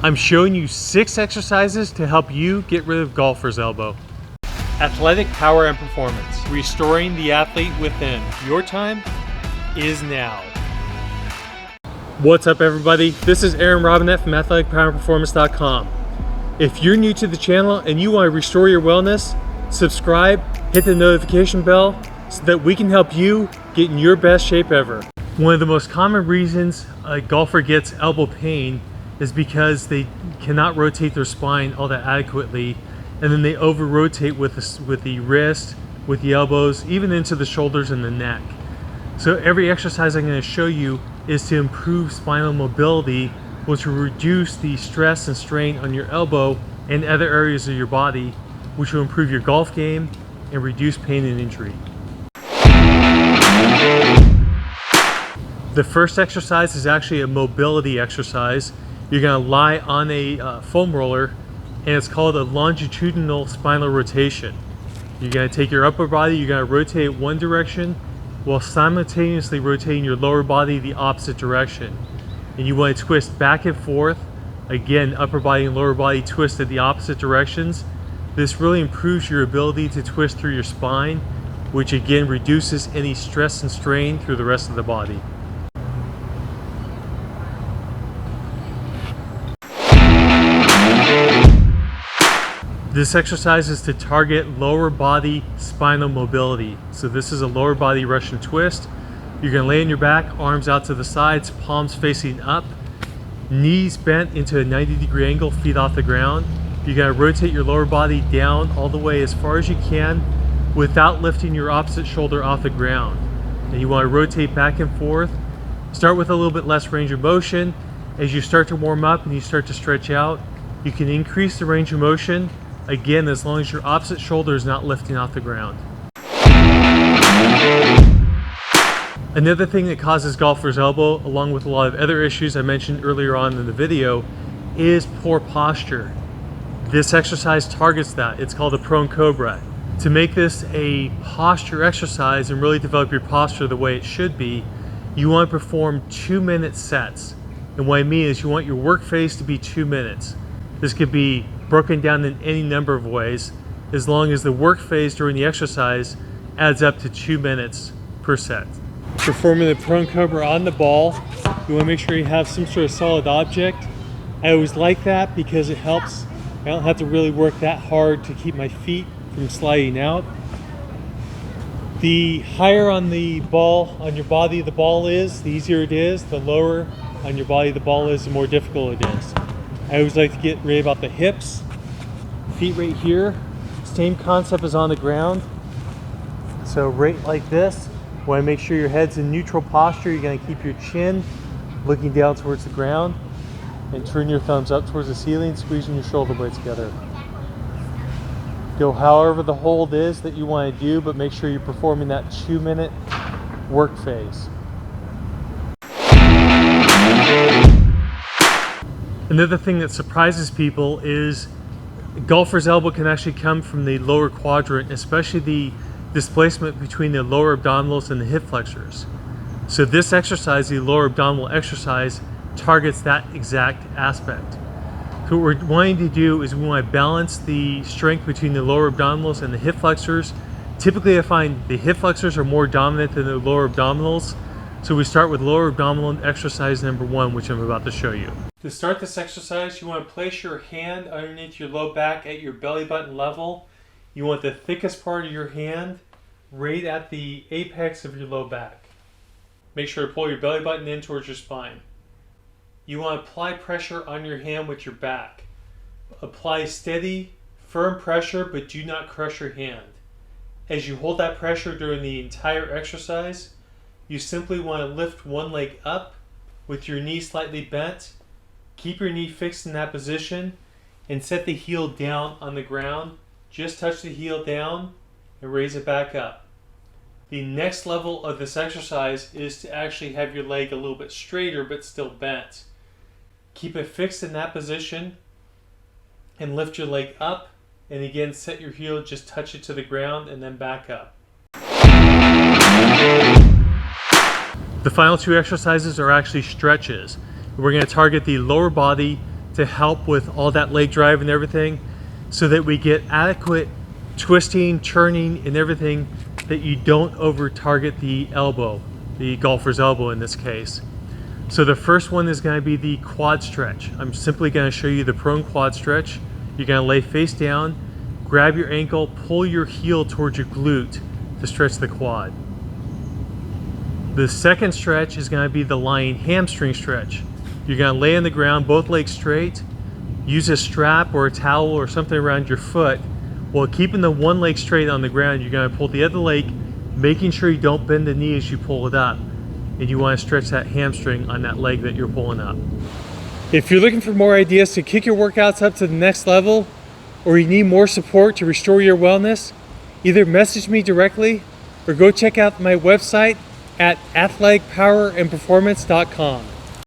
I'm showing you 6 exercises to help you get rid of golfer's elbow. Athletic power and performance. Restoring the athlete within. Your time is now. What's up, everybody? This is Aaron Robinette from athleticpowerandperformance.com. If you're new to the channel and you want to restore your wellness, subscribe, hit the notification bell so that we can help you get in your best shape ever. One of the most common reasons a golfer gets elbow pain is because they cannot rotate their spine all that adequately, and then they over rotate with the wrist, with the elbows, even into the shoulders and the neck. So every exercise I'm going to show you is to improve spinal mobility, which will reduce the stress and strain on your elbow and other areas of your body, which will improve your golf game and reduce pain and injury. The first exercise is actually a mobility exercise. You're going to lie on a foam roller, and it's called a longitudinal spinal rotation. You're going to take your upper body, you're going to rotate it one direction while simultaneously rotating your lower body the opposite direction. And you want to twist back and forth. Again, upper body and lower body twisted the opposite directions. This really improves your ability to twist through your spine, which again reduces any stress and strain through the rest of the body. This exercise is to target lower body spinal mobility. So this is a lower body Russian twist. You're going to lay on your back, arms out to the sides, palms facing up, knees bent into a 90-degree angle, feet off the ground. You're going to rotate your lower body down all the way as far as you can without lifting your opposite shoulder off the ground. And you want to rotate back and forth. Start with a little bit less range of motion. As you start to warm up and you start to stretch out, you can increase the range of motion, again, as long as your opposite shoulder is not lifting off the ground. Another thing that causes golfer's elbow, along with a lot of other issues I mentioned earlier on in the video, is poor posture. This exercise targets that. It's called a prone Cobra. To make this a posture exercise and really develop your posture the way it should be, you want to perform 2-minute sets. And what I mean is you want your work phase to be 2 minutes. This could be broken down in any number of ways, as long as the work phase during the exercise adds up to 2 minutes per set. Performing the prone Cobra on the ball, you want to make sure you have some sort of solid object. I always like that because it helps. I don't have to really work that hard to keep my feet from sliding out. The higher on the ball, on your body the ball is, the easier it is. The lower on your body the ball is, the more difficult it is. I always like to get right about the hips, feet right here. Same concept as on the ground. So right like this. Want to make sure your head's in neutral posture. You're going to keep your chin looking down towards the ground and turn your thumbs up towards the ceiling, squeezing your shoulder blades together. Go however the hold is that you want to do, but make sure you're performing that 2-minute work phase. Another thing that surprises people is golfer's elbow can actually come from the lower quadrant, especially the displacement between the lower abdominals and the hip flexors. So this exercise, the lower abdominal exercise, targets that exact aspect. So what we're wanting to do is we want to balance the strength between the lower abdominals and the hip flexors. Typically I find the hip flexors are more dominant than the lower abdominals. So we start with lower abdominal exercise number 1, which I'm about to show you. To start this exercise, you want to place your hand underneath your low back at your belly button level. You want the thickest part of your hand right at the apex of your low back. Make sure to pull your belly button in towards your spine. You want to apply pressure on your hand with your back. Apply steady, firm pressure, but do not crush your hand. As you hold that pressure during the entire exercise, you simply want to lift one leg up with your knee slightly bent. Keep your knee fixed in that position and set the heel down on the ground. Just touch the heel down and raise it back up. The next level of this exercise is to actually have your leg a little bit straighter but still bent. Keep it fixed in that position and lift your leg up, and again set your heel, just touch it to the ground and then back up. The final 2 exercises are actually stretches. We're going to target the lower body to help with all that leg drive and everything, so that we get adequate twisting, churning, and everything, that you don't over target the elbow, the golfer's elbow in this case. So the first one is going to be the quad stretch. I'm simply going to show you the prone quad stretch. You're going to lay face down, grab your ankle, pull your heel towards your glute to stretch the quad. The second stretch is going to be the lying hamstring stretch. You're going to lay on the ground, both legs straight, use a strap or a towel or something around your foot. While keeping the one leg straight on the ground, you're going to pull the other leg, making sure you don't bend the knee as you pull it up. And you want to stretch that hamstring on that leg that you're pulling up. If you're looking for more ideas to kick your workouts up to the next level, or you need more support to restore your wellness, either message me directly or go check out my website at athleticpowerandperformance.com.